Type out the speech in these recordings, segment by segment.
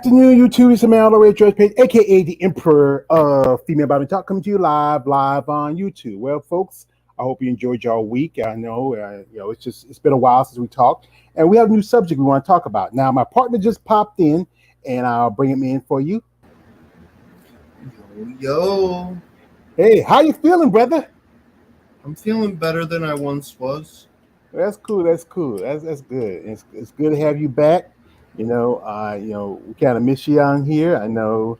afternoon, YouTube. It's Savannah, George Page, aka the Emperor of Female Bodybuilding Talk, coming to you live on YouTube. Well, folks, I hope you enjoyed your week. I know, it's been a while since we talked, and we have a new subject we want to talk about. Now, my partner just popped in, and I'll bring him in for you. Yo. Hey, how you feeling, brother? I'm feeling better than I once was. That's cool. That's good. It's good to have you back. We kind of miss you on here. I know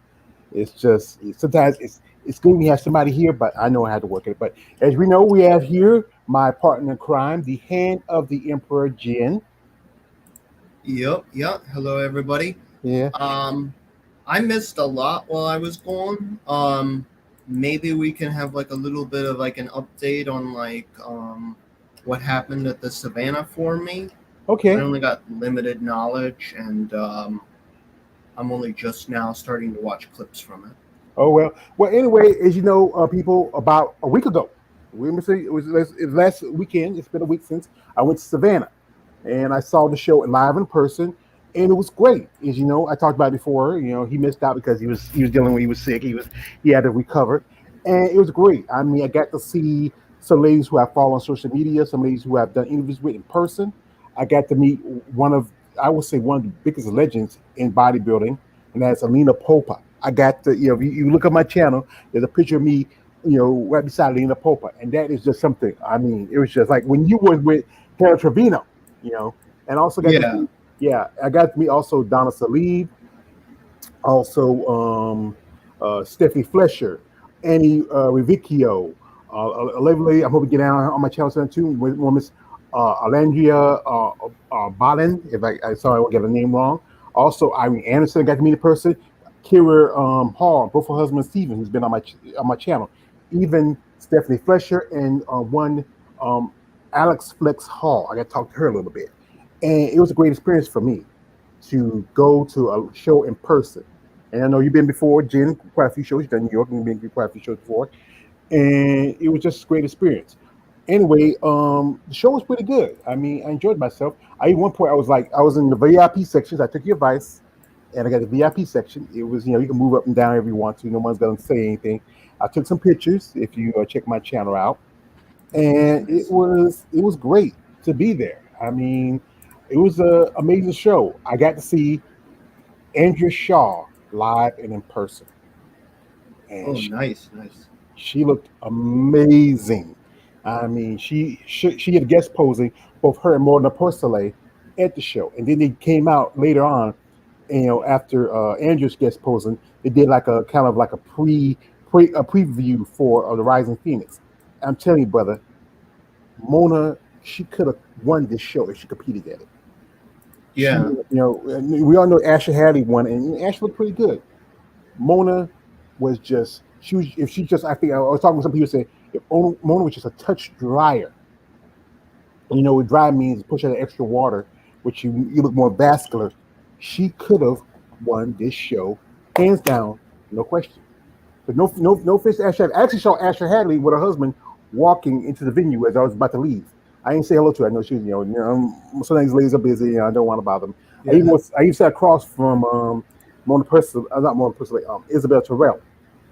it's just sometimes it's good when you have somebody here, but I know I had to work it. But as we know, we have here my partner in crime, the hand of the Emperor, Jen. Yep. Hello, everybody. Yeah. I missed a lot while I was gone. Maybe we can have like a little bit of like an update on what happened at the Savannah for me. Okay. I only got limited knowledge, and I'm only just now starting to watch clips from it. Oh well. Well, anyway, as you know, people, about a week ago, it was last weekend. It's been a week since I went to Savannah, and I saw the show live in person, and it was great. As you know, I talked about it before. You know, he missed out because he was dealing with, he was sick. He had to recover, and it was great. I mean, I got to see some ladies who I follow on social media, some ladies who I've done interviews with in person. I got to meet I would say one of the biggest legends in bodybuilding, and that's Alina Popa. I got to, if you look at my channel, there's a picture of me, right beside Alina Popa, and that is just something. I mean, it was just like when you were with Hera Trevino, and also I got to meet also Donna Salib, also Stephanie Flesher, Annie Rivicchio, a lovely lady. I'm hoping to get down on my channel soon too. Miss Alandria Balin, if I sorry I won't get the name wrong. Also Irene Anderson, I got to meet in person. Kira Hall, both her husband Stephen, who's been on my channel. Even Stephanie Flesher and one Alex Flex Hall. I got to talk to her a little bit, and it was a great experience for me to go to a show in person. And I know you've been before, Jen, quite a few shows. You've done New York, and you've been quite a few shows before, and it was just a great experience. Anyway, the show was pretty good. I mean, I enjoyed myself. At one point, I was in the VIP sections. I took your advice, and I got the VIP section. It was, you can move up and down if you want to. No one's going to say anything. I took some pictures if you check my channel out, and it was great to be there. I mean, it was an amazing show. I got to see Andrea Shaw live and in person, and Nice. she looked amazing. I mean, she had a guest posing, both her and Morna Porcelay at the show, and then they came out later on. After Andrew's guest posing, they did like a kind of like a preview for the Rising Phoenix. I'm telling you, brother, Mona, she could have won this show if she competed at it. Yeah. We all know Ashley Hadley won, and Ashley looked pretty good. Mona was just I think I was talking to some people saying if Mona was just a touch drier. What dry means push out the extra water, which you look more vascular. She could have won this show, hands down, no question. But no fish to Ashley Hadley. I actually saw Ashley Hadley with her husband walking into the venue as I was about to leave. I didn't say hello to her. I know she was, sometimes ladies are busy, I don't want to bother them. Yeah. I used to sit across from Mona Purcell, not Mona Purcell, Isabel Terrell.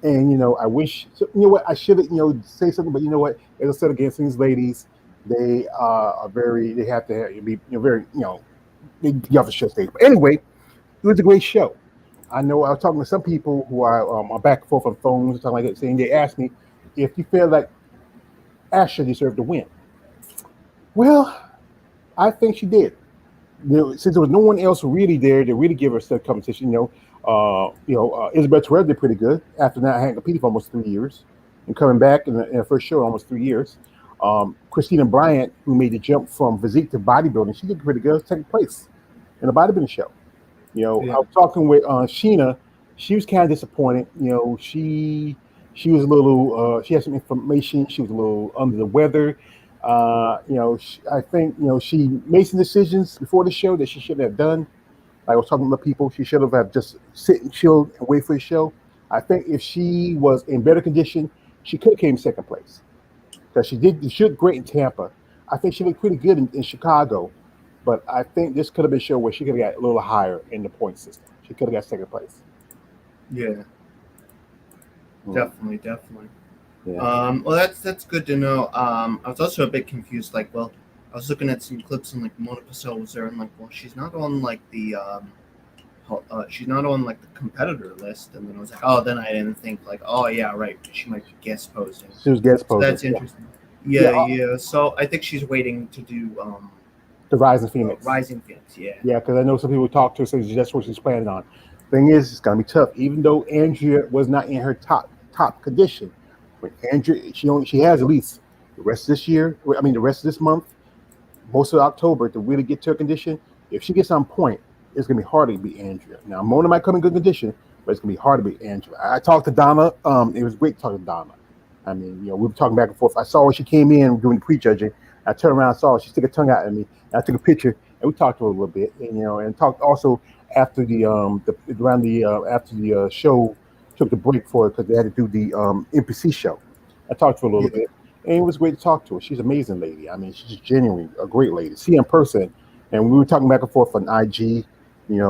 And, I wish, what, I should have, say something, but you know what, as I said against these ladies, they they have to be, very, they get off the show stage. But anyway, it was a great show. I know I was talking to some people who are back and forth on phones and stuff like that, saying they asked me if you feel like Ashley deserved to win. Well, I think she did. Since there was no one else really there to really give her a competition, Isabel Terrell did pretty good after not having competed for almost 3 years and coming back in the first show almost 3 years. Christina Bryant, who made the jump from physique to bodybuilding, she did pretty good, second place in the bodybuilding show. I was talking with Sheena. She was kind of disappointed. She was a little. She had some information. She was a little under the weather. I think she made some decisions before the show that she shouldn't have done. I was talking to people. She should have just sit and chill and wait for the show. I think if she was in better condition, she could have came second place. Because she looked great in Tampa. I think she looked pretty good in Chicago. But I think this could have been a show where she could have got a little higher in the point system. She could have got second place. Yeah, definitely. Yeah. Well, that's good to know. I was also a bit confused. Like, well, I was looking at some clips and like Mona Pacell was there, and like, well, she's not on like the she's not on like the competitor list. And then I was like, oh, then I didn't think like, oh yeah, right, she might be guest posting. She was guest So posing. that's interesting. Yeah. So I think she's waiting to do the Rising Phoenix. Rising Phoenix, yeah. Yeah, because I know some people talk to her, say that's what she's planning on. Thing is, it's gonna be tough. Even though Andrea was not in her top condition, when Andrea she has at least the rest of this year. I mean, the rest of this month, most of October to really get to her condition. If she gets on point, it's gonna be hard to beat Andrea. Now Mona might come in good condition, but it's gonna be hard to beat Andrea. I talked to Donna. It was great talking to Donna. I mean, we were talking back and forth. I saw her. She came in doing the prejudging. I turned around, saw her. She stuck her tongue out at me. I took a picture and we talked to her a little bit, and talked also after the after the show took the break for it because they had to do the NPC show. I talked to her a little bit, and it was great to talk to her. She's an amazing lady. I mean, she's just genuinely a great lady. See her in person, and we were talking back and forth on IG. We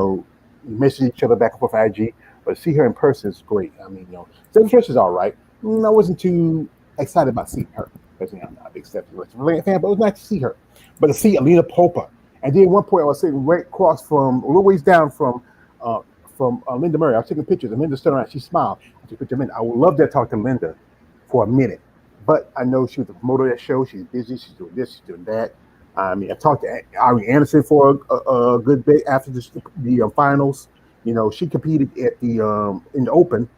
mentioned each other back and forth on IG, but see her in person is great. I mean, Stephen Trish is all right. I wasn't too excited about seeing her because I'm not a big Stephen Trish fan, but it was nice to see her. But to see Alina Popa, and then at one point I was sitting right across from, a little ways down from Linda Murray. I was taking pictures, and Linda stood around. She smiled. I took a picture of Linda. I would love to talk to Linda for a minute, but I know she was the promoter of that show. She's busy. She's doing this. She's doing that. I mean, I talked to Ari Anderson for a good bit after the finals. She competed at the in the Open,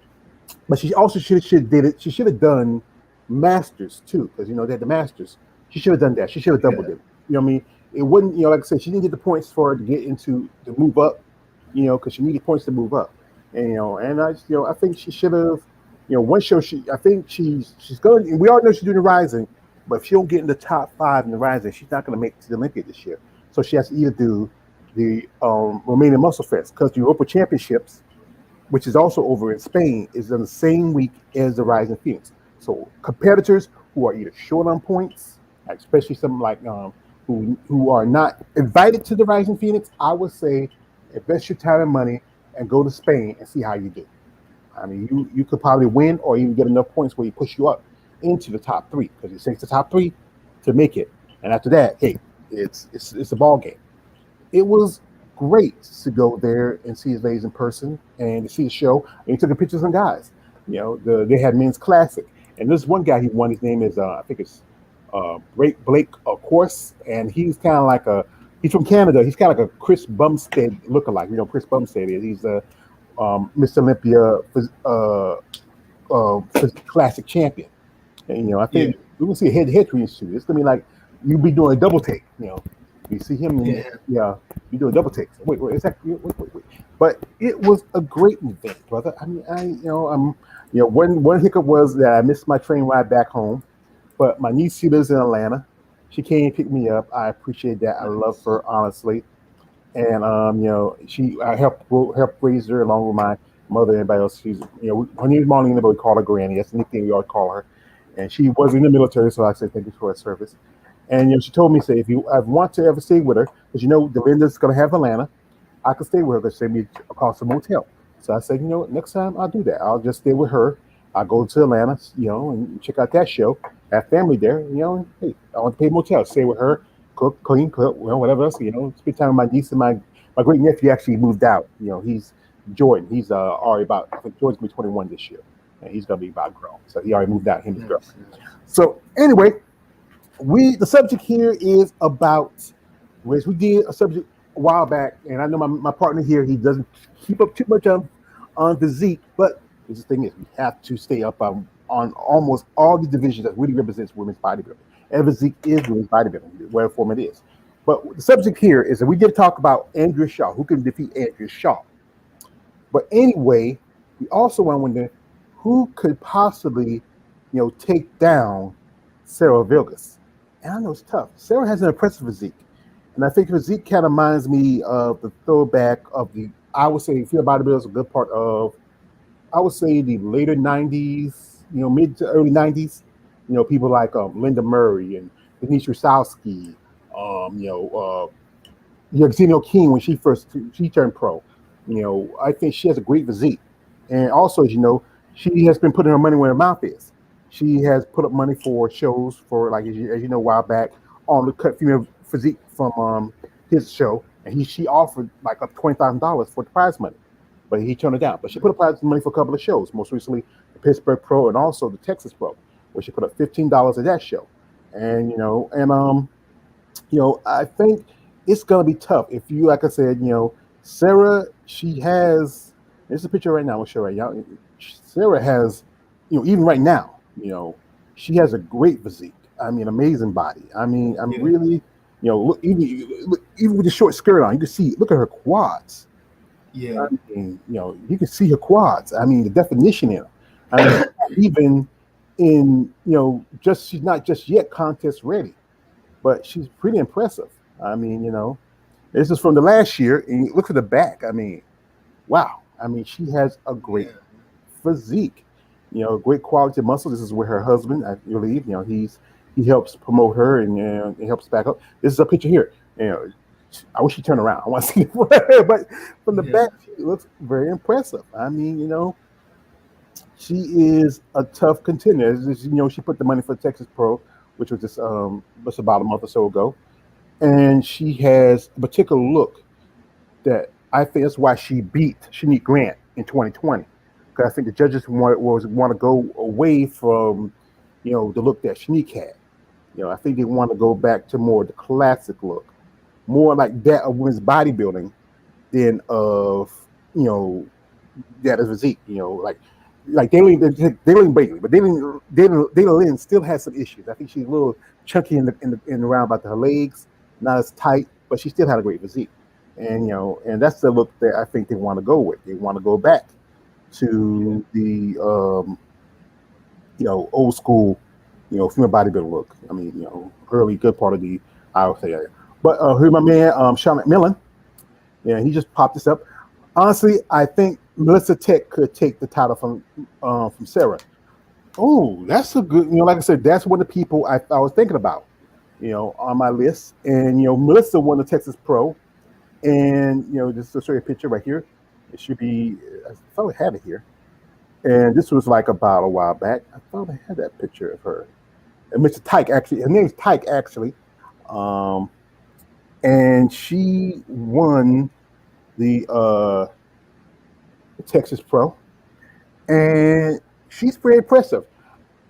but she also should did it. She should have done Masters too, because they had the Masters. She should have done that. She should have doubled it. You know what I mean? It wouldn't. Like I said, she didn't get the points for her to get into to move up. Because she needed points to move up. And I think she should have. One show I think she's going. And we all know she's doing the Rising, but if she don't get in the top 5 in the Rising, she's not going to make it to the Olympia this year. So she has to either do the Romanian Muscle Fest, because the Europa Championships, which is also over in Spain, is on the same week as the Rising Phoenix. So competitors who are either short on points, especially some like who are not invited to the Rising Phoenix, I would say invest your time and money and go to Spain and see how you do. I mean, you could probably win or even get enough points where you push you up into the top 3, because it takes the top 3 to make it. And after that, hey, it's a ball game. It was great to go there and see his ladies in person and to see the show. And he took a picture of some guys. They had men's classic, and this one guy he won. His name is I think it's Blake Course, and he's kind of like he's from Canada. He's kind of like a Chris Bumstead lookalike. Chris Bumstead is. He's a Mr. Olympia classic champion. And I think we're gonna see a head-to-head between these two. It's gonna be like you be doing a double take. You see him. You do a double take. Wait, is that? Wait. But it was a great event, brother. I mean, one hiccup was that I missed my train ride back home. But my niece, she lives in Atlanta. She came and picked me up. I appreciate that. I love her, honestly. And I helped raise her along with my mother and everybody else. She's her name is Marlene, but we call her Granny. That's the nickname we always call her. And she was in the military, so I said thank you for her service. And she told me, say, if I want to ever stay with her, because Linda's gonna have Atlanta, I could stay with her. Because send me across the motel. So I said, next time I'll do that. I'll just stay with her. I'll go to Atlanta, and check out that show. Have family there, and hey, I want to pay motel, stay with her, cook, clean, whatever else, spend time with my niece and my great nephew actually moved out. He's Jordan. He's already about, I think Jordan's gonna be 21 this year, and he's gonna be about grown. So he already moved out, him and his girlfriend. So anyway, the subject here is about which we did a subject a while back, and I know my partner here, he doesn't keep up too much on physique, but the thing is we have to stay up on almost all the divisions that really represents women's bodybuilding. And physique is women's bodybuilding, whatever form it is. But the subject here is that we did talk about Andrea Shaw, who can defeat Andrea Shaw. But anyway, we also want to wonder who could possibly, take down Sarah Villegas. And I know it's tough. Sarah has an impressive physique. And I think physique kind of reminds me of the throwback of I would say field bodybuilding is a good part of, I would say the later 90s, mid to early 90s, people like Linda Murray and Denise Casino, King when she turned pro. I think she has a great physique, and also, as you know, she has been putting her money where her mouth is. She has put up money for shows for like as you know a while back on the cut female physique from his show, and she offered like up $20,000 for the prize money, but he turned it down. But she put up prize money for a couple of shows, most recently the Pittsburgh Pro and also the Texas Pro, where she put up $15 at that show, and I think it's gonna be tough if you, like I said, Sarah, she has. There's a picture right now. I'll show right now. Sarah has, even right now, she has a great physique. I mean, amazing body. I'm Yeah. really, look even with the short skirt on, you can see. Look at her quads. Yeah. I mean, you can see her quads. I mean, the definition in them. I mean, even in, just she's not just yet contest ready, but she's pretty impressive. I mean, this is from the last year, and you look at the back. I mean, wow. I mean, she has a great Yeah. physique. Great quality muscle. This is where her husband, I believe, he helps promote her and he helps back up. This is a picture here. I wish she turned around. I want to see it, but from the Yeah. back, she looks very impressive. I mean, she is a tough contender. She put the money for Texas Pro, which was just about a month or so ago, and she has a particular look that I think that's why she beat Shanique Grant in 2020. Because I think the judges want to go away from, the look that Shanique had. I think they want to go back to more the classic look, more like that of women's bodybuilding than of, you know, that of physique. Like Daylene Bailey, but Daylene Lynn still has some issues. I think she's a little chunky in the round about her legs, not as tight, but she still had a great physique. And that's the look that I think they want to go with. They want to go back Yeah. to the old school, female bodybuilder look. I mean, early good part of the I would say area. But here's my man, Sean McMillan. Yeah, he just popped this up. Honestly, I think Melissa Tech could take the title from Sarah. Oh, that's a good. Like I said, that's one of the people I was thinking about. On my list, and Melissa won the Texas Pro, and just to show you a picture right here. It should be. I thought I had it here, and this was like about a while back. I thought I had that picture of her. And Mr. Tyke actually, her name's Tyke actually, um, and she won the Texas Pro, and she's very impressive.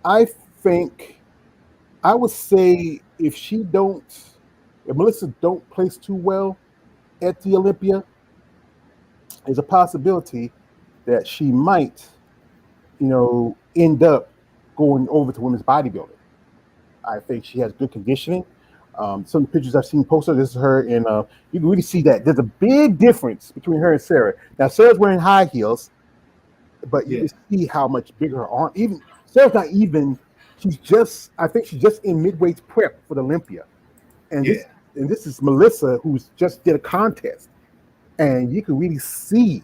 I think I would say if Melissa don't place too well at the Olympia, there's a possibility that she might, end up going over to women's bodybuilding. I think she has good conditioning. Some of the pictures I've seen posted, this is her, and you can really see that there's a big difference between her and Sarah. Now Sarah's wearing high heels, but you Yeah. can see how much bigger her arm. Even Sarah's not even. She's just. I think she's just in midway's prep for the Olympia, and this Yeah. and this is Melissa who's just did a contest, and you can really see,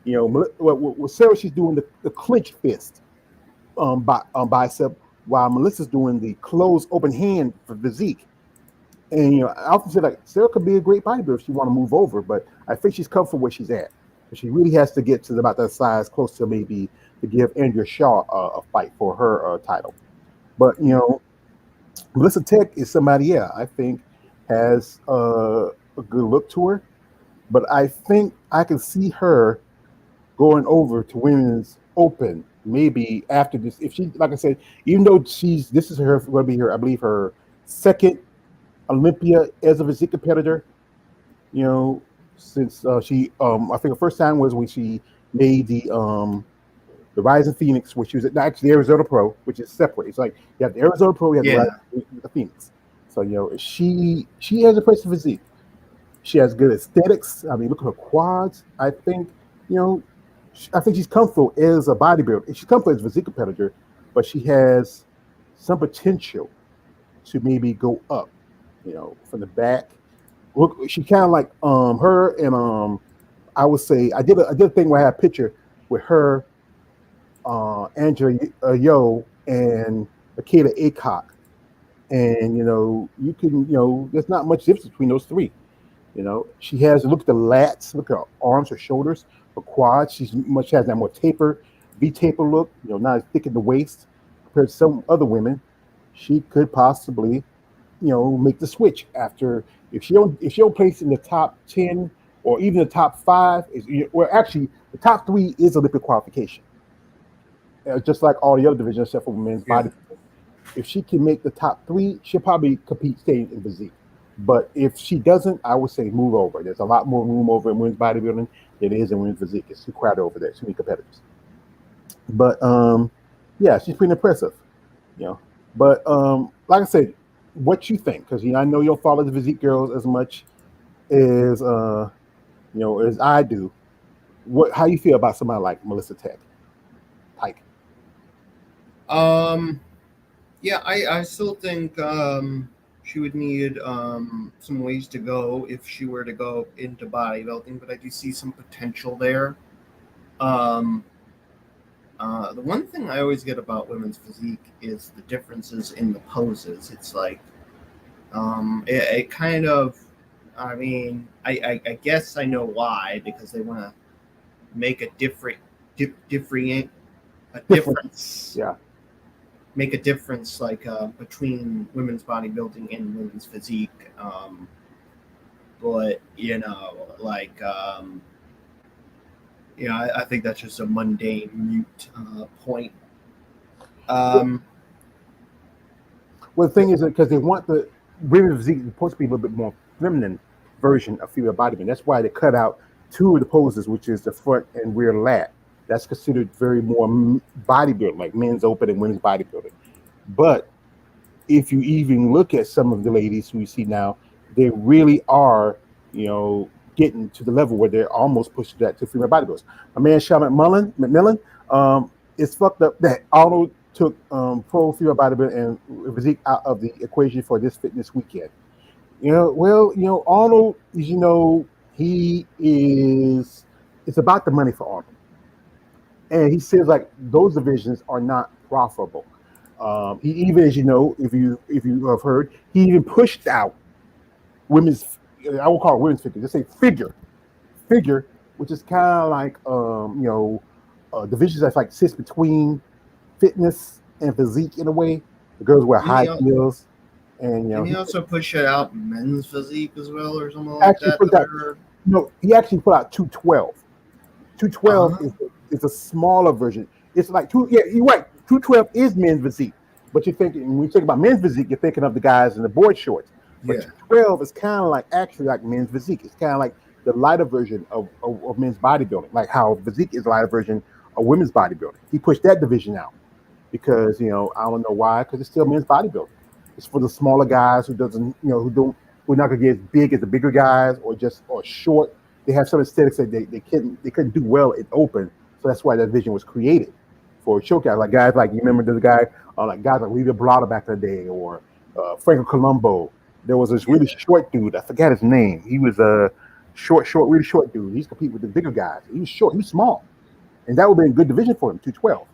with Sarah she's doing the clinch fist bicep, while Melissa's doing the closed open hand for physique. And I often say like Sarah could be a great bodybuilder if she want to move over, but I think she's comfortable where she's at. She really has to get to about that size, close to maybe to give Andrea Shaw a fight for her title. But Melissa Tech is somebody, yeah, I think has a good look to her. But I think I can see her going over to women's open maybe after this. If she, like I said, even though this is her going to be her, I believe her second Olympia as a physique competitor. You know, since she, I think the first time was when she made the Rising Phoenix, which was actually the Arizona Pro, which is separate. It's like you have the Arizona Pro, you have the Yeah. Rising the Phoenix. So she has a place of physique. She has good aesthetics. I mean, look at her quads. I think you know, I think she's comfortable as a bodybuilder. She's comfortable as a physique competitor, but she has some potential to maybe go up. From the back. Look, she kind of like her and I would say I did a thing where I had a picture with her, Angela Yo and Akita Acock, and you can there's not much difference between those three. She has look at the lats, look at her arms, her shoulders. Her quads, she's much has that more taper, V-taper look. Not as thick in the waist compared to some other women. She could possibly, make the switch after if she don't place in the top 10 or even the top five well actually the top three is Olympic qualification, just like all the other divisions except for men's Yeah. body. If she can make the top three, she'll probably compete staying in physique. But if she doesn't, I would say move over. There's a lot more room over in women's bodybuilding than there is in women's physique. It's too crowded over there, too many competitors. But yeah, she's pretty impressive. You know, but like I said, what you think? Because I know you'll follow the physique girls as much as as I do. How you feel about somebody like Melissa Tech, Pike? Um, yeah, I still think she would need some ways to go if she were to go into bodybuilding, but I do see some potential there. Um, the one thing I always get about women's physique is the differences in the poses. It's like it kind of, I mean, I guess I know why, because they want to make a different a difference. Yeah. Make a difference like between women's bodybuilding and women's physique. But like I think that's just a mundane mute point. Um, Well, the thing is because they want the women's physique supposed to be a little bit more feminine version of female bodybuilding. That's why they cut out two of the poses, which is the front and rear lat. That's considered very more bodybuilding, like men's open and women's bodybuilding. But if you even look at some of the ladies who you see now, they really are, getting to the level where they're almost pushing that to female bodybuilders. My man Sean McMillan, it's fucked up that Arnold took pro female bodybuilding and physique out of the equation for this fitness weekend. Arnold, he is. It's about the money for Arnold, and he says like those divisions are not profitable. He even, as if you have heard, he even pushed out women's. I won't call it women's figure. Just say figure, which is kind of like divisions that's like sits between fitness and physique in a way. The girls wear high heels, and can he also push it out men's physique as well, or something like that? He actually put out 212. 212 is a smaller version. It's like yeah, you're right. 212 is men's physique, but when you think about men's physique, you're thinking of the guys in the board shorts. But 212 is kind of actually like men's physique. It's kind of like the lighter version of men's bodybuilding, like how physique is a lighter version of women's bodybuilding. He pushed that division out because I don't know why, because it's still men's bodybuilding. It's for the smaller guys who who are not gonna get as big as the bigger guys or short. They have some aesthetics that they couldn't do well in open, so that's why that division was created for short guys, like guys like you remember the guy like guys like Leo Blada back in the day, or Franco Colombo. There was this really short dude. I forgot his name. He was a really short dude. He's competing with the bigger guys. He was short. He was small, and that would be a good division for him. 212.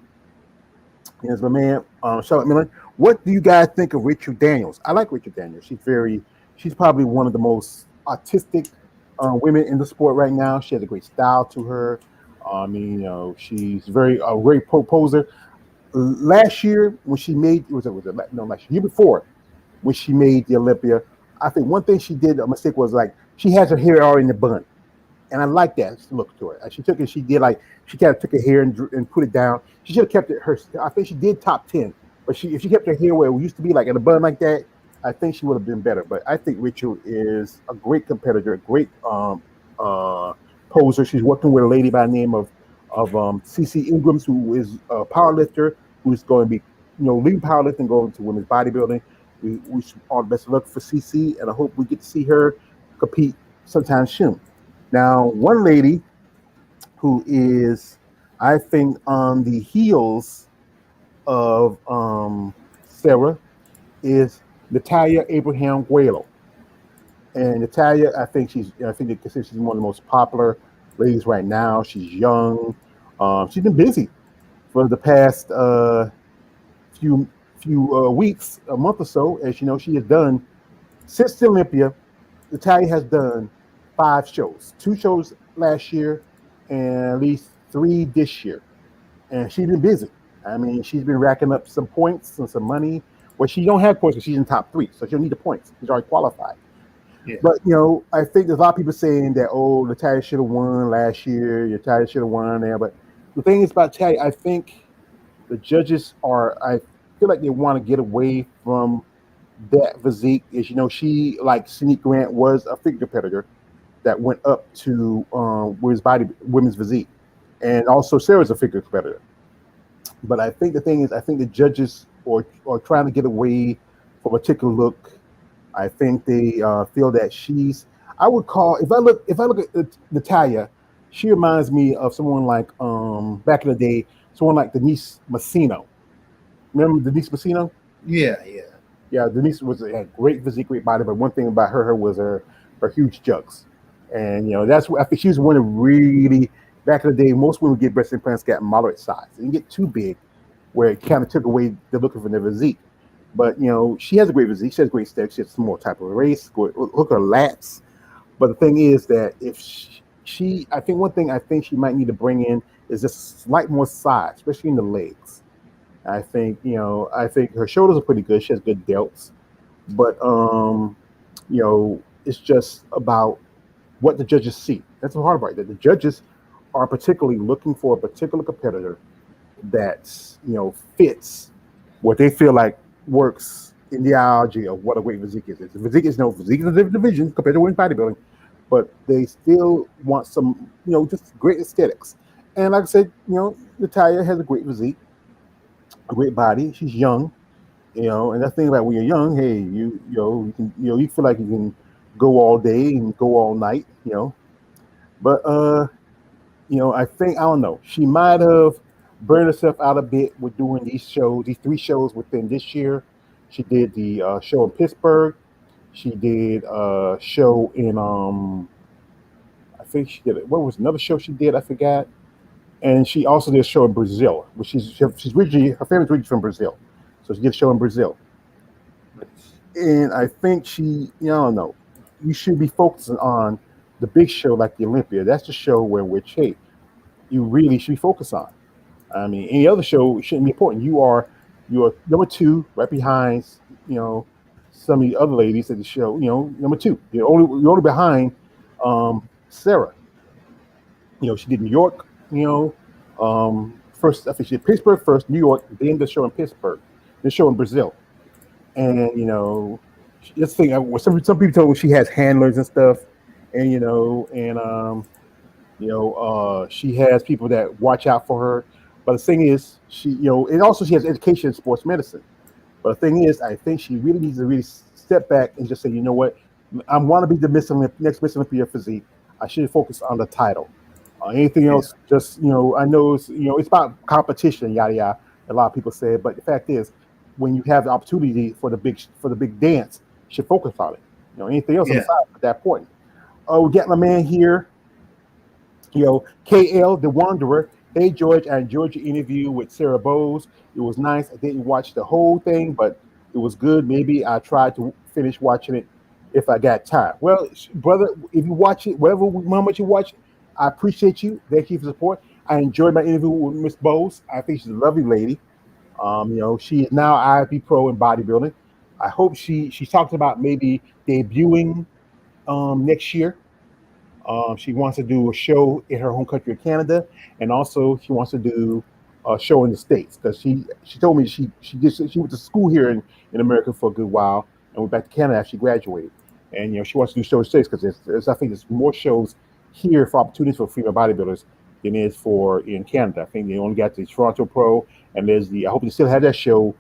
Here's my man, Charlotte Miller. What do you guys think of Rachel Daniels? I like Rachel Daniels. She's probably one of the most artistic women in the sport right now. She has a great style to her. She's very poser. Last year when she made year before when she made the Olympia, I think one thing she did a mistake was like she has her hair already in the bun, and I like that look to her. She took it. She kind of took her hair and put it down. She should have kept it. I think she did top 10, but if she kept her hair where it used to be, like in a bun like that, I think she would have been better. But I think Rachel is a great competitor, a great poser. She's working with a lady by the name of CC Ingrams, who is a powerlifter, who's going to be leading powerlifting, going to women's bodybuilding. We wish all the best of luck for CC, and I hope we get to see her compete sometime soon. Now, one lady who is, I think, on the heels of Sarah is Natalia Abraham Guelo. And Natalia, I think she's one of the most popular ladies right now. She's young. She's been busy for the past few weeks, a month or so. As you know, she has done since the Olympia. Natalia has done 5 shows. 2 shows last year, and at least 3 this year. And she's been busy. I mean, she's been racking up some points and some money. Well, she don't have points because she's in top 3, so she don't need the points. She's already qualified. Yeah. But I think there's a lot of people saying that Natalia should have won last year. Natalia should have won there. But the thing is about Natalia, I think the judges are. I feel like they want to get away from that physique. Is she, like Sneak Grant, was a figure competitor that went up to women's physique, and also Sarah's a figure competitor. But I think the thing is, I think the judges are trying to get away from a particular look. I think they feel that she's. I would call if I look at Natalia, she reminds me of someone like back in the day, someone like Denise Casino. Remember Denise Casino? Yeah, yeah. Yeah, Denise was a great physique, great body, but one thing about her was her huge jugs, and that's what I think she was one of really back in the day. Most women get breast implants got moderate size, and get too big, where it kind of took away the look of their physique. But she has a great physique. She has great steps. She has some more type of race. Look her lats. But the thing is that if I think one thing I think she might need to bring in is just slight more size, especially in the legs. I think her shoulders are pretty good. She has good delts, but it's just about what the judges see. That's the hard part. That the judges are particularly looking for a particular competitor that fits what they feel like works in the ideology of what a great physique is. Physique is physique is a different division compared to women's bodybuilding, but they still want some just great aesthetics. And like I said, Natalia has a great physique, a great body. She's young, and that's the thing about when you're young. Hey, you can you feel like you can go all day and go all night, But I think I don't know. She might have burned herself out a bit with doing these 3 shows within this year. She did the show in Pittsburgh. She did a show in I think she did it. What was another show she did? I forgot. And she also did a show in Brazil, which she's originally her family's originally from Brazil, so she did a show in Brazil. And I think I don't know. You should be focusing on the big show like the Olympia. That's the show which hey, you really should be focused on. I mean, any other show shouldn't be important. You are number 2, right behind you know some of the other ladies at the show. Number 2. You're only behind Sarah. She did New York. First I think she did Pittsburgh first, New York, then the show in Pittsburgh, the show in Brazil, and this thing. Some people told me she has handlers and stuff, and she has people that watch out for her. But the thing is, and also she has education in sports medicine. But the thing is, I think she really needs to really step back and just say, you know what, I want to be the next Miss Olympia physique. I should focus on the title. Anything else, just I know it's about competition, yada yada. A lot of people say it, but the fact is, when you have the opportunity for the big dance, you should focus on it. Anything else on the side at that point. We got my man here, KL the Wanderer. Hey George, I enjoyed your interview with Sarah Bowes. It was nice. I didn't watch the whole thing, but it was good. Maybe I tried to finish watching it if I got time. Well, brother, if you watch it, how much you watch it, I appreciate you. Thank you for support. I enjoyed my interview with Miss Bowes. I think she's a lovely lady. She is now IFB Pro in bodybuilding. I hope she's talking about maybe debuting next year. She wants to do a show in her home country of Canada, and also she wants to do a show in the States because she told me she went to school here in America for a good while and went back to Canada after she graduated. And she wants to do shows in the States because I think there's more shows here for opportunities for female bodybuilders than is for in Canada. I think they only got the Toronto Pro, and there's I hope they still have that show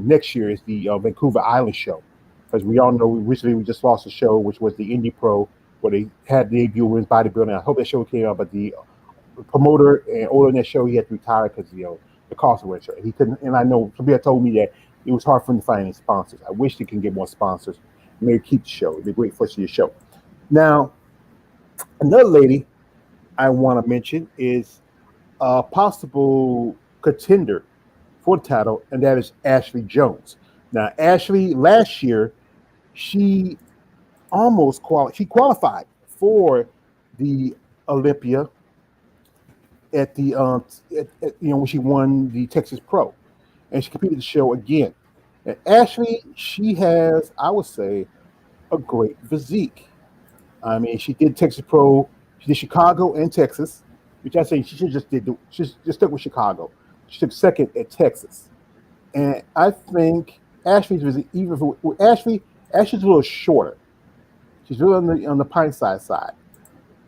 next year is the Vancouver Island show, because we all know recently we just lost a show which was the Indie Pro where they had the debut women's bodybuilding. I hope that show came out, but the promoter and owner in that show he had to retire because the cost of that show. He couldn't, and I know somebody told me that it was hard for him to find any sponsors. I wish they can get more sponsors. Maybe keep the show. It'd be great for us to see the show. Now, another lady I want to mention is a possible contender for the title, and that is Ashley Jones. Now, Ashley last year, she almost qualified for the Olympia, at the when she won the Texas Pro, and she competed the show again. And Ashley, she has, I would say, a great physique. I mean, she did Texas Pro, she did Chicago and Texas, which I say she should just did. She just stuck with Chicago. She took second at Texas, and I think Ashley's physique, even for with Ashley's a little shorter. She's really on the pint size side,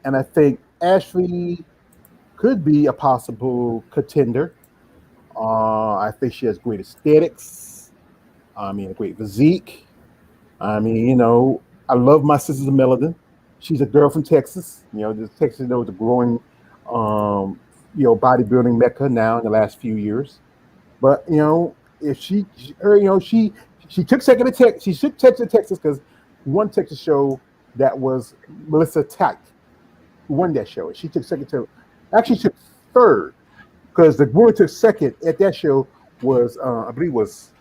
and I think Ashley could be a possible contender. I think she has great aesthetics. I mean, a great physique. I mean, I love my sister's Melody. She's a girl from Texas. Texas is a growing, um, bodybuilding mecca now in the last few years. But if her, she took second to Texas. She took Texas to Texas because one Texas show that was Melissa Tack who won that show. She took second to, actually took third because the woman took second at that show was I believe was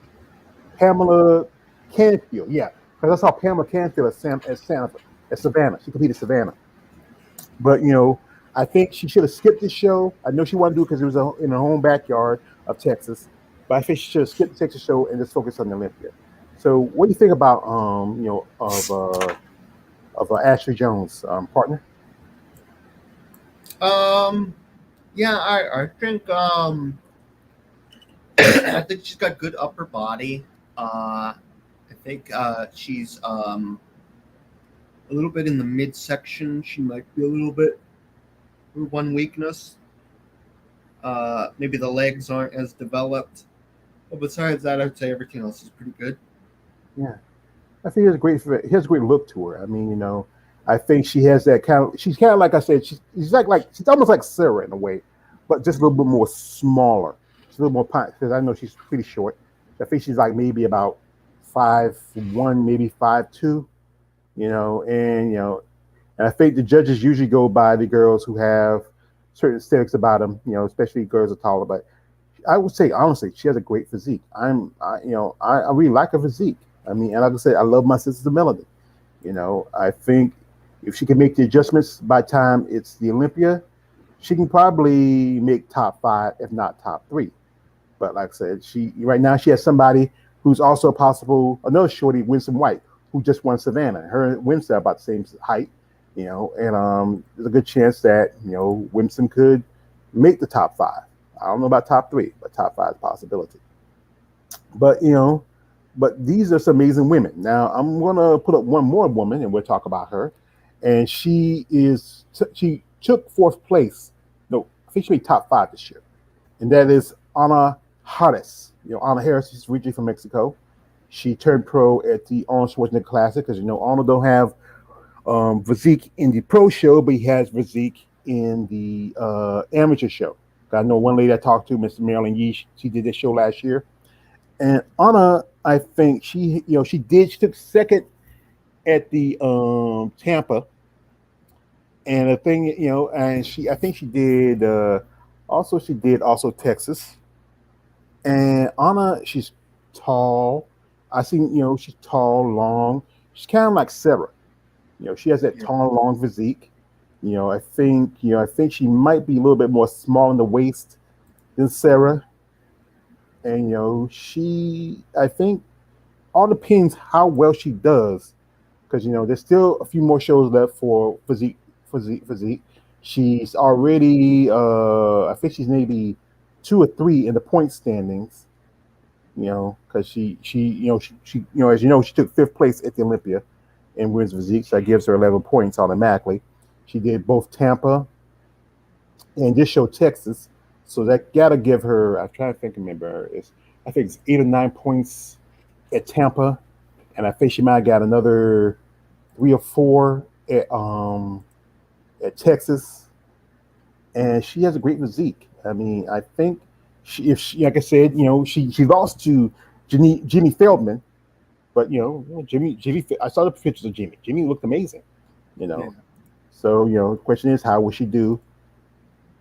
Pamela Canfield. Yeah, because I saw Pamela Canfield at Savannah. She competed at Savannah. But I think she should have skipped the show. I know she wanted to do it because it was in her home backyard of Texas. But I think she should have skipped the Texas show and just focus on the Olympia. So, what do you think about Ashley Jones, partner? Yeah, I think I think she's got good upper body. I think she's a little bit in the midsection. She might be a little bit one weakness. Maybe the legs aren't as developed. But besides that, I'd say everything else is pretty good. Yeah, I think he has a great look to her. I mean, I think she has that kind of. She's kind of like I said. She's like she's almost like Sarah in a way, but just a little bit more smaller. She's a little more because I know she's pretty short. I think she's like maybe about 5'1", maybe 5'2". And I think the judges usually go by the girls who have certain aesthetics about them. Especially girls are taller. But I would say honestly, she has a great physique. I really like her physique. I mean, and like I said, I love my sister's Melody. I think if she can make the adjustments by the time it's the Olympia, she can probably make top 5, if not top 3. But like I said, she right now she has somebody who's also possible another shorty, Winston White, who just won Savannah. Her and Winston are about the same height, and there's a good chance that Winston could make the top 5. I don't know about top 3, but top 5 is a possibility. But but these are some amazing women. Now I'm gonna put up one more woman, and we'll talk about her. And she took 4th place. No, I think she made top 5 this year, and that is Ana Harris. Ana Harris is originally from Mexico. She turned pro at the Arnold Schwarzenegger Classic because Arnold don't have physique in the pro show, but he has physique in the amateur show. I know one lady I talked to, Mr. Marilyn Yee. She did this show last year, and Anna, I think she took second at the Tampa, and the thing and I think she did also Texas, and Anna, she's tall. I seen she's tall, long. She's kind of like Sarah. She has that Yeah. tall, long physique. I think she might be a little bit more small in the waist than Sarah. And I think all depends how well she does, because there's still a few more shows left for physique. She's already I think she's maybe 2 or 3 in the point standings. Because as she took 5th place at the Olympia in women's physique, so that gives her 11 points automatically. She did both Tampa and this show Texas, so that gotta give her. I'm trying to remember. I think it's 8 or 9 points at Tampa, and I think she might have got another 3 or 4 at Texas, and she has a great physique. I mean, I think if she, like I said, she lost to Jimmy Feldman, but Jimmy, I saw the pictures of Jimmy. Jimmy looked amazing, you know. Yeah. So the question is, how will she do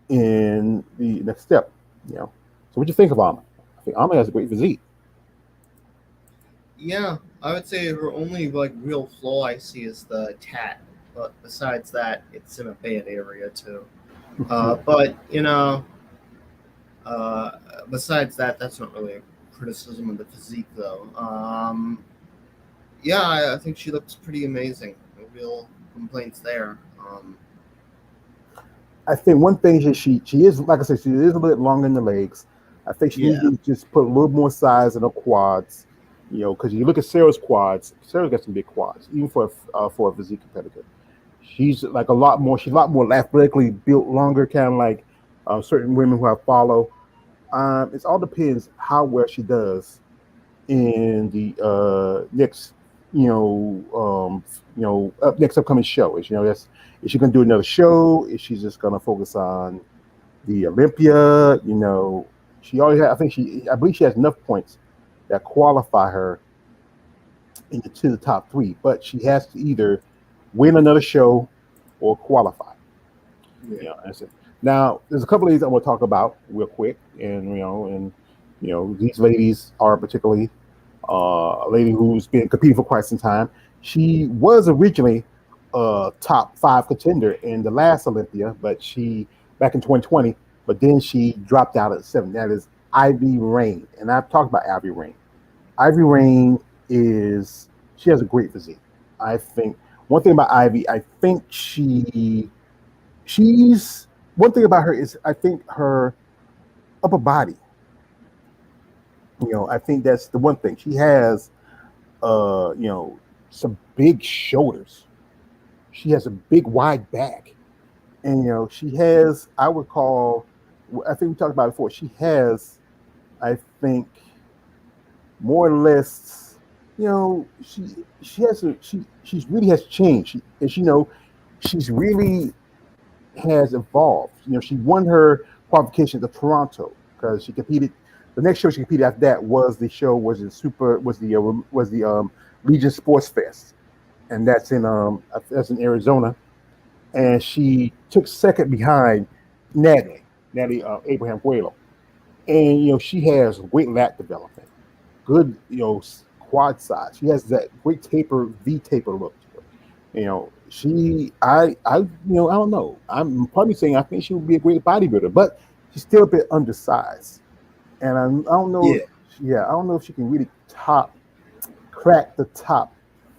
in the next step? So what do you think of Alma? I think Alma has a great physique. Yeah, I would say her only real flaw I see is the tat, but besides that, it's in a bad area too. Yeah. But uh, besides that, that's not really a criticism of the physique, though. Yeah, I think she looks pretty amazing. No real complaints there. I think one thing is she is, like I said, she is a bit longer in the legs. I think she needs Yeah, to just put a little more size in her quads. Because you look at Sarah's quads, Sarah's got some big quads, even for a physique competitor. She's like a lot more. She's a lot more athletically built, longer, kind of like certain women who I follow. It all depends how well she does in the next, next upcoming show. Is she going to do another show? Is she just going to focus on the Olympia? She already had. I believe she has enough points that qualify her into the top three, but she has to either win another show or qualify. yeah, That's it. Now, there's a couple of these I want to talk about real quick, these ladies are particularly a lady who's been competing for quite some time. She was originally a top five contender in the last Olympia, but she back in 2020, but then she dropped out at seven. That is Ivy Rain, and I've talked about Ivy Rain. Ivy Rain is she has a great physique. I think one thing about Ivy, I think she's one thing about her is I think her upper body. I think that's the one thing she has. Some big shoulders. She has a big wide back, and she has. I would call. I think we talked about it before. She has. I think more or less. She has a she's really has changed. She's really has evolved. She won her qualification to Toronto because she competed. The next show she competed after that was the Legion Sports Fest, and that's in Arizona. And she took second behind Natalie Abraham Puelo, and she has great lat development, good quad size. She has that great V taper look to her. I don't know. I'm probably saying I think she would be a great bodybuilder, but she's still a bit undersized, and I don't know. yeah, I don't know if she can really crack the top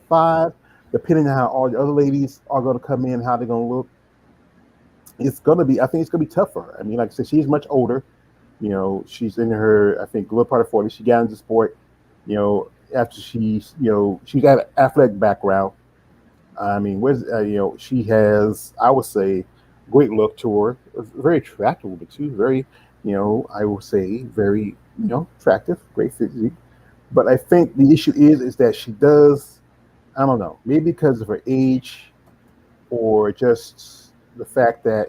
five, depending on how all the other ladies are going to come in, how they're going to look. I think it's going to be tough for her. I mean, like I said, she's much older. She's in her, I think, little part of 40. She got into sport, after she's got an athletic background. I mean, she has, I would say, great look to her. Very attractive woman too. Very, I will say, very, attractive, great physique. But I think the issue is that she does, I don't know, maybe because of her age or just the fact that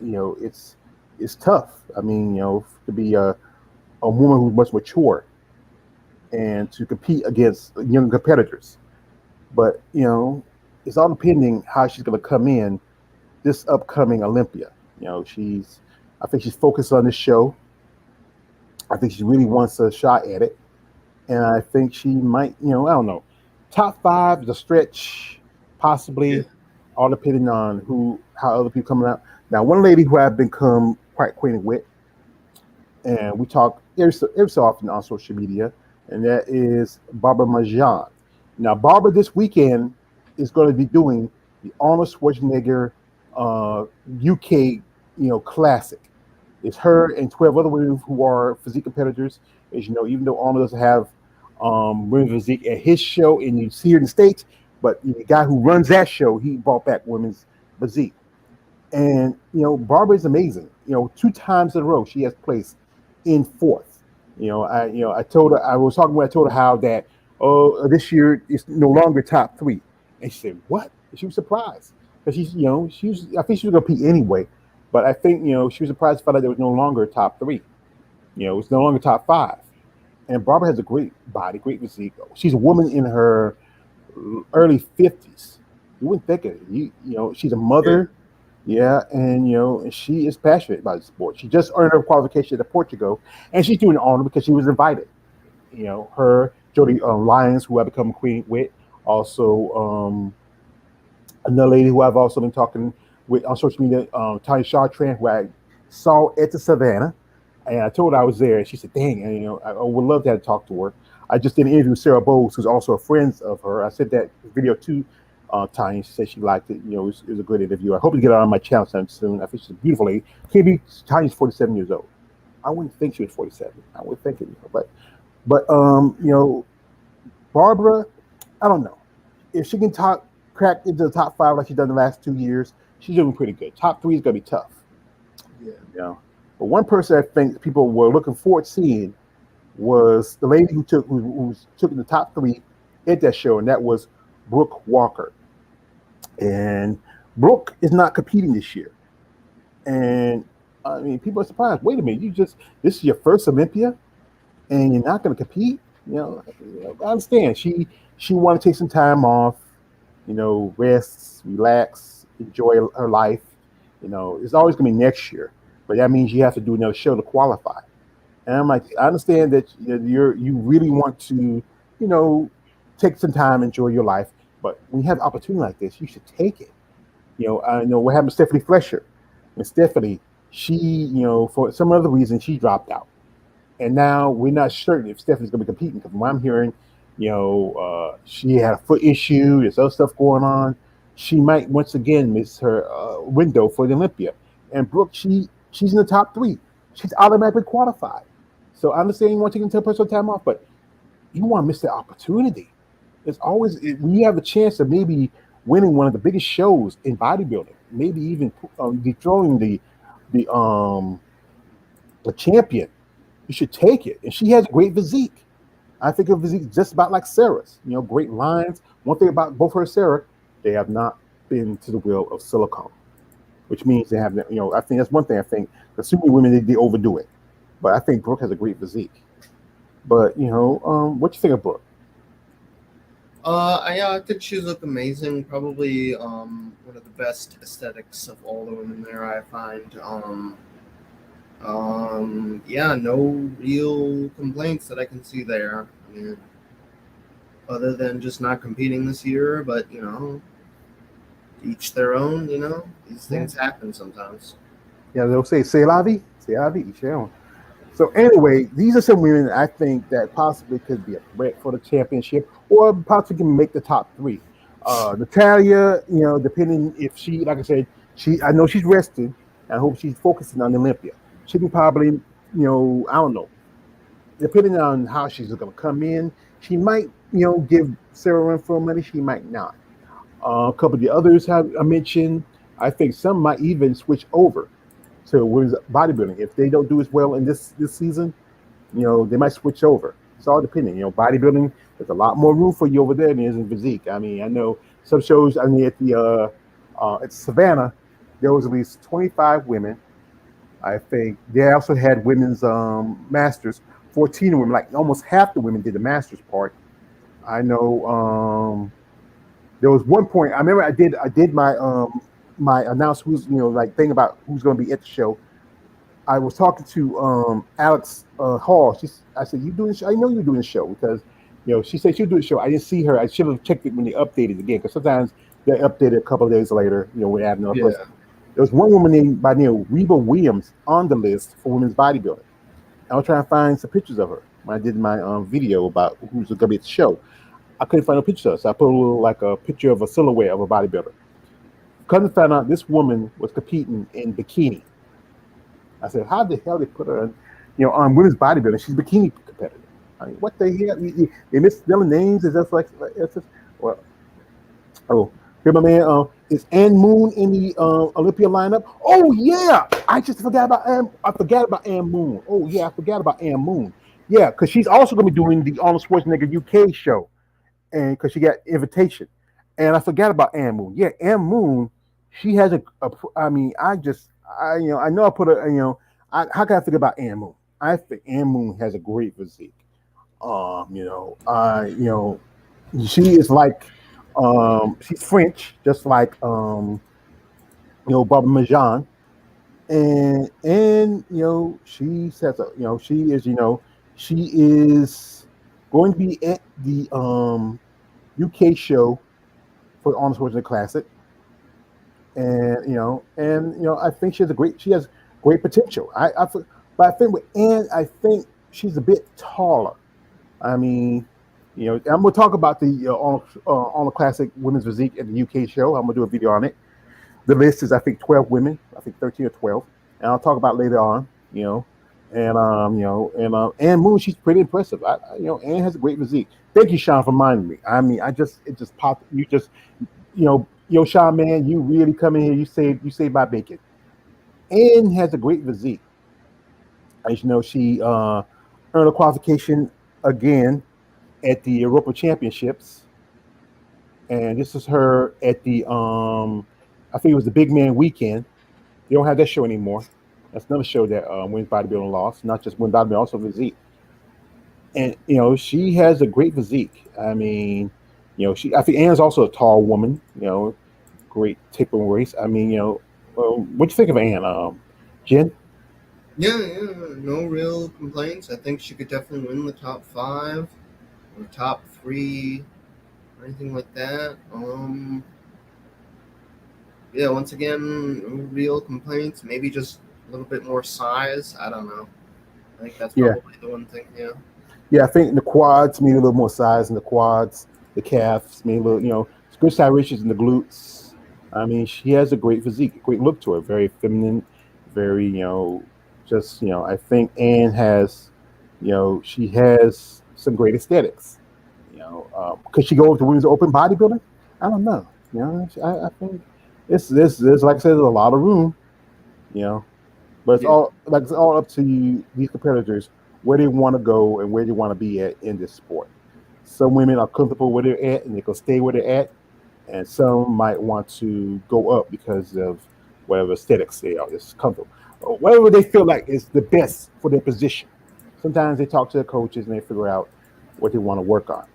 it's tough. I mean, to be a woman who's much mature and to compete against young competitors. But it's all depending how she's going to come in this upcoming Olympia. I think she's focused on this show. I think she really wants a shot at it, and I think she might. I don't know. Top five is a stretch, yeah, possibly, all depending on how other people coming out. Now, one lady who I've become quite acquainted with, and we talk every so often on social media, and that is Barbara Marjan. Now, Barbara this weekend is going to be doing the Arnold Schwarzenegger UK, classic. It's her and 12 other women who are physique competitors. As you know, even though Arnold doesn't have women's physique at his show in here in the States, but the guy who runs that show, he brought back women's physique. And Barbara is amazing. Two times in a row she has placed in fourth. I told her I was talking when I told her how that this year it's no longer top three, and she said what? And she was surprised because I think she was gonna compete anyway, but I think she was surprised to find out there was no longer top three. It's no longer top five. And Barbara has a great body, great physique. She's a woman in her early 50s. You wouldn't think it. She's a yeah, mother. Yeah, and she is passionate about the sport. She just earned her qualification to Portugal, and she's doing it on because she was invited. Her Jody Lyons, who I've become queen with, also another lady who I've also been talking with on social media, Tanya Chartrand, who I saw at the Savannah, and I told her I was there, and she said, "Dang, and, I would love to have talked to her." I just did an interview with Sarah Bowles, who's also a friend of her. I said that video to Tanya. She said she liked it. It was a good interview. I hope to get her on my channel soon. I think she's a beautiful lady. Maybe Tanya's 47 years old. I wouldn't think she was 47. I would think it, but Barbara, I don't know if she can crack into the top five like she's done the last 2 years. She's doing pretty good. Top three is gonna be tough. Yeah. But one person I think people were looking forward to seeing was the lady who took in the top three at that show, and that was Brooke Walker. And Brooke is not competing this year. And I mean, people are surprised. Wait a minute, this is your first Olympia, and you're not going to compete? I understand. She wanted to take some time off, rest, relax, enjoy her life. It's always going to be next year, but that means you have to do another show to qualify. And I'm like, I understand that you really want to, take some time, enjoy your life, but when you have an opportunity like this, you should take it. I know what happened to Stephanie Fletcher. And Stephanie, she, for some other reason, she dropped out. And now we're not certain if Stephanie's going to be competing, because from what I'm hearing, she had a foot issue, there's other stuff going on. She might once again miss her window for the Olympia. And Brooke, she's in the top three. She's automatically qualified. So I understand you want to take into personal time off, but you want to miss that opportunity. It's always when you have a chance of maybe winning one of the biggest shows in bodybuilding, maybe even dethroning the champion. You should take it. And she has a great physique. I think her physique is just about like Sarah's. Great lines. One thing about both her and Sarah, they have not been to the will of silicone, which means they have. I think that's one thing. I think the super women they overdo it, but I think Brooke has a great physique. But what you think of Brooke? I think she looked amazing. Probably one of the best aesthetics of all the women there, I find. No real complaints that I can see there. I mean, other than just not competing this year, but each their own. These things happen sometimes. Yeah, they'll say la vie, each their own. So anyway, these are some women I think that possibly could be a threat for the championship, or possibly can make the top three. Natalia, depending if she, like I said, I know she's rested. I hope she's focusing on Olympia. She can probably, I don't know, depending on how she's going to come in, she might, give Sarah a run for money. She might not. A couple of the others I mentioned, I think some might even switch over to women's bodybuilding. If they don't do as well in this season, they might switch over. It's all depending. Bodybuilding, there's a lot more room for you over there than there is in physique. I mean, I know some shows. I mean, at Savannah, there was at least 25 women. I think they also had women's masters. 14 women, like almost half the women did the masters part. I know there was one point. I remember I did my announce who's like thing about who's going to be at the show. I was talking to Alex Hall. I said, "You doing the show? I know you're doing the show because she said she'll do the show. I didn't see her. I should have checked it when they updated again because sometimes they update it a couple of days later. We add another person. There was one woman named by name Reba Williams on the list for women's bodybuilding. I was trying to find some pictures of her when I did my video about who's going to be at the show. I couldn't find a picture of her, so I put a picture of a silhouette of a bodybuilder. Come to find out, this woman was competing in bikini. I said, "How the hell they put her on women's bodybuilding? She's a bikini competitor. I mean, what the hell? They misspelling names? Is that like it's just, well? Oh, here my man. Is Ann Moon in the Olympia lineup? Oh yeah, I just forgot about Ann. I forgot about Ann Moon. Oh yeah, I forgot about Ann Moon. Yeah, because she's also going to be doing the Arnold Schwarzenegger UK show, and because she got invitation. And I forgot about Ann Moon. Yeah, Ann Moon. She has I mean, I know I put a, how can I think about Ann Moon? I think Ann Moon has a great physique. She is like, she's French, just like, Barbara Majan. And she says, she is going to be at the UK show for the Arnold Schwarzenegger Classic. And I think she has great potential. But I think with Ann, I think she's a bit taller. I mean, I'm gonna talk about the on the classic women's physique at the UK show. I'm gonna do a video on it. The list is I think 12 women. I think 13 or 12, and I'll talk about later on. Ann Moon, she's pretty impressive. Ann has a great physique. Thank you, Sean, for reminding me. I mean, it just popped. You just Sean, man, you really come in here. You saved my bacon. Ann has a great physique. As you know, she earned a qualification again at the Europa Championships, and this is her at the I think it was the Big Man Weekend. They don't have that show anymore. That's another show that Women's Bodybuilding lost. Not just Women's Bodybuilding, also physique. And she has a great physique. I mean, I think Anne's also a tall woman. Great tapering waist. I mean, what do you think of Anne, Jen? Yeah, no real complaints. I think she could definitely win the top 5 or top 3 or anything like that. Yeah, once again, no real complaints. Maybe just a little bit more size. I don't know. I think that's probably the one thing. Yeah. Yeah, I think the quads need a little more size in the quads. The calves need a little, it's good gyrations in the glutes. I mean, she has a great physique, a great look to her. Very feminine, very, I think Anne has, she has some great aesthetics. Could she go with the women's open bodybuilding? I don't know. I think there's like I said, there's a lot of room. But it's all up to you, these competitors, where they want to go and where they want to be at in this sport. Some women are comfortable where they're at and they can stay where they're at, and some might want to go up because of whatever aesthetics they are, just comfortable, or whatever they feel like is the best for their position. Sometimes they talk to their coaches and they figure out what they want to work on.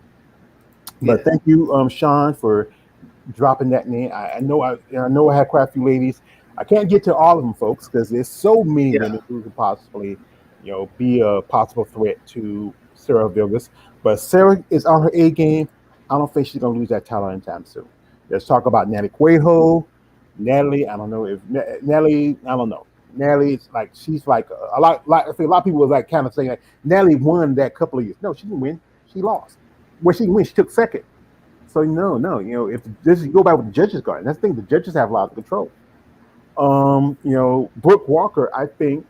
But thank you, Sean, for dropping that name. I know I had quite a few ladies. I can't get to all of them, folks, because there's so many women who could possibly, be a possible threat to Sarah Villegas. But Sarah is on her A game. I don't think she's gonna lose that title anytime soon. Let's talk about Natalie Cuejo. Natalie, I don't know if Natalie. I don't know. Natalie's like she's like a lot. Like I think a lot of people was like kind of saying like Natalie won that couple of years. No, she didn't win. She lost. Where she didn't win, she took second. So no. If this you go back with the judges card, that's the thing. The judges have a lot of control. Brooke Walker, I think,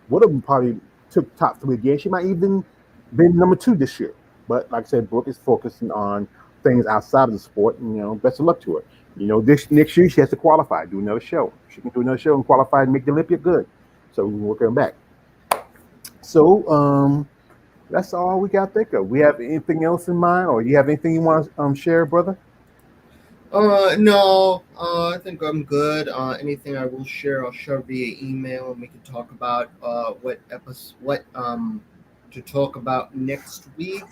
would have probably took top 3 again. She might even been number 2 this year. But like I said, Brooke is focusing on things outside of the sport, and best of luck to her. This next year she has to qualify, do another show. She can do another show and qualify and make the Olympia good. So we can work her back. So that's all we got to think of. We have anything else in mind, or you have anything you want to share, brother? No. I think I'm good. Anything I will share, I'll share via email, and we can talk about what to talk about next week.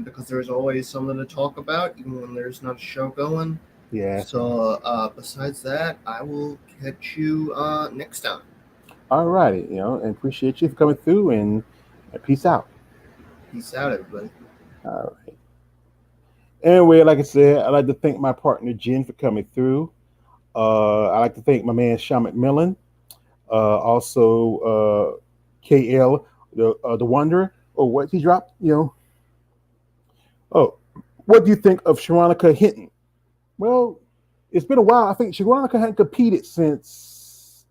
Because there's always something to talk about, even when there's not a show going. Yeah. So besides that, I will catch you next time. All righty. And appreciate you for coming through, and peace out. Peace out, everybody. All right. Anyway, like I said, I'd like to thank my partner Jen for coming through. I'd like to thank my man Sean McMillan, also KL, the Wanderer. Oh, what he dropped? Oh, what do you think of Sharonica Hinton? Well, it's been a while. I think Sharonica hadn't competed since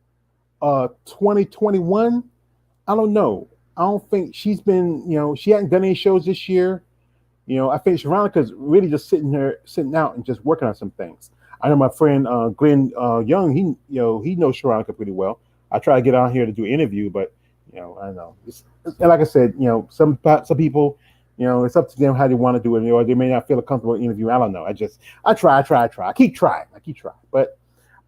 2021. I don't know. I don't think she's been. She hadn't done any shows this year. I think Sharonica's really just sitting out and just working on some things. I know my friend Glenn Young. He knows Sharonica pretty well. I try to get on here to do an interview, but I don't know. Like I said, some people, it's up to them how they want to do it, or they may not feel comfortable interviewing. I don't know. I try. I keep trying. But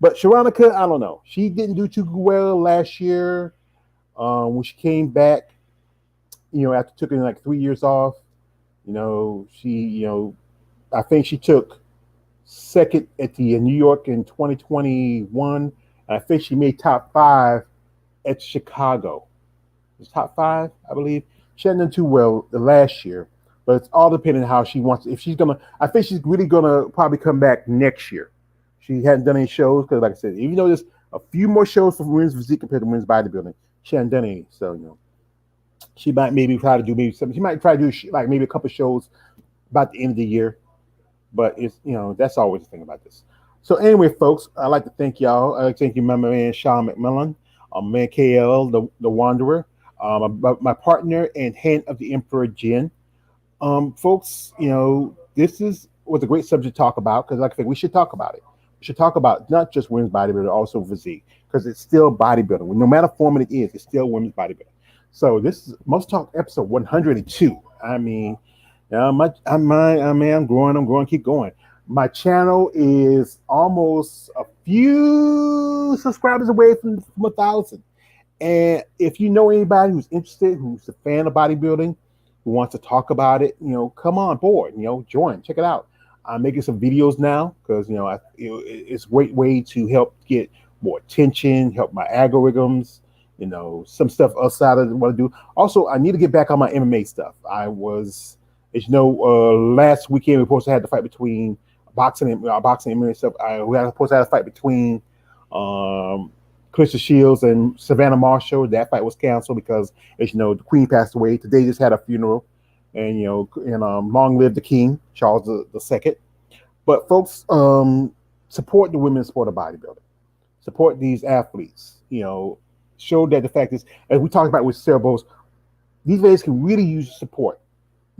Sharonica, I don't know. She didn't do too well last year when she came back. After taking like 3 years off. I think she took second at the New York in 2021. And I think she made top 5 at Chicago. It was top 5, I believe. She hadn't done too well the last year, but it's all depending on how she wants. If she's I think she's really gonna probably come back next year. She hadn't done any shows because, like I said, even though there's a few more shows for women's physique compared to women's bodybuilding. She hasn't done any, so she might maybe try to do maybe something. She might try to do like maybe a couple shows about the end of the year. But it's that's always the thing about this. So anyway, folks, I'd like to thank y'all. I'd like to thank you, my man Sean McMillan, man KL, the Wanderer, my partner and hand of the Emperor Jin. Folks, this was a great subject to talk about because, like I said, we should talk about it. We should talk about not just women's bodybuilding, also physique, because it's still bodybuilding. No matter form it is, it's still women's bodybuilding. So this is Most Talk episode 102. I mean, I'm growing, keep going. My channel is almost a few subscribers away from 1,000. And if you know anybody who's interested, who's a fan of bodybuilding, who wants to talk about it, come on board, join, check it out. I'm making some videos now because, it's a great way to help get more attention, help my algorithms, some stuff outside of what I do. Also, I need to get back on my MMA stuff. I was, as you know, last weekend we were supposed to have the fight between boxing and MMA stuff. We were supposed to have a fight between Clarissa Shields and Savannah Marshall. That fight was canceled because, as you know, the Queen passed away. Today just had a funeral, and long live the King, Charles II. But folks, support the women's sport of bodybuilding. Support these athletes. Show that the fact is, as we talked about with Cerebos, these ladies can really use support.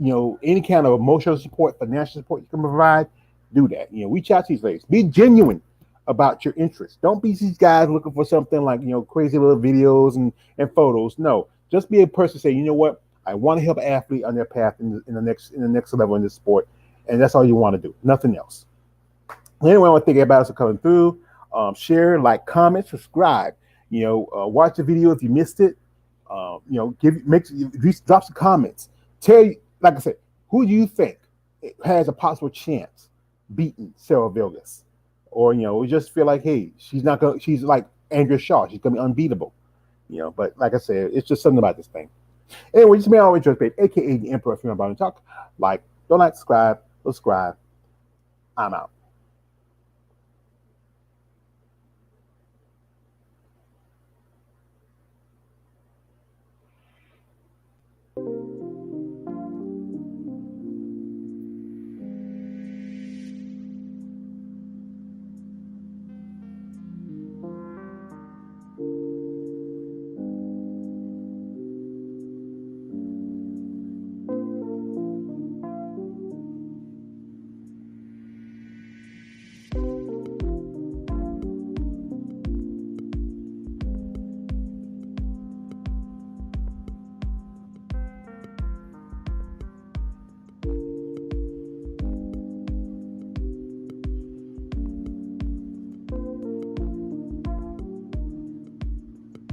Any kind of emotional support, financial support you can provide, do that. Reach out to these ladies. Be genuine about your interests. Don't be these guys looking for something like, crazy little videos and photos. No, just be a person say, you know what? I want to help an athlete on their path in the next level in this sport. And that's all you want to do. Nothing else. Anyway, I want to thank everybody else for coming through. Share, like, comment, subscribe. Watch the video if you missed it. Drop some comments. Tell you, like I said, who do you think has a possible chance beating Sarah Villegas? Or, we just feel like, hey, she's like Andrea Shaw. She's going to be unbeatable. But like I said, it's just something about this thing. Anyway, just me always just babe, a.k.a. the Emperor of Female Body Talk. Don't like, subscribe. I'm out.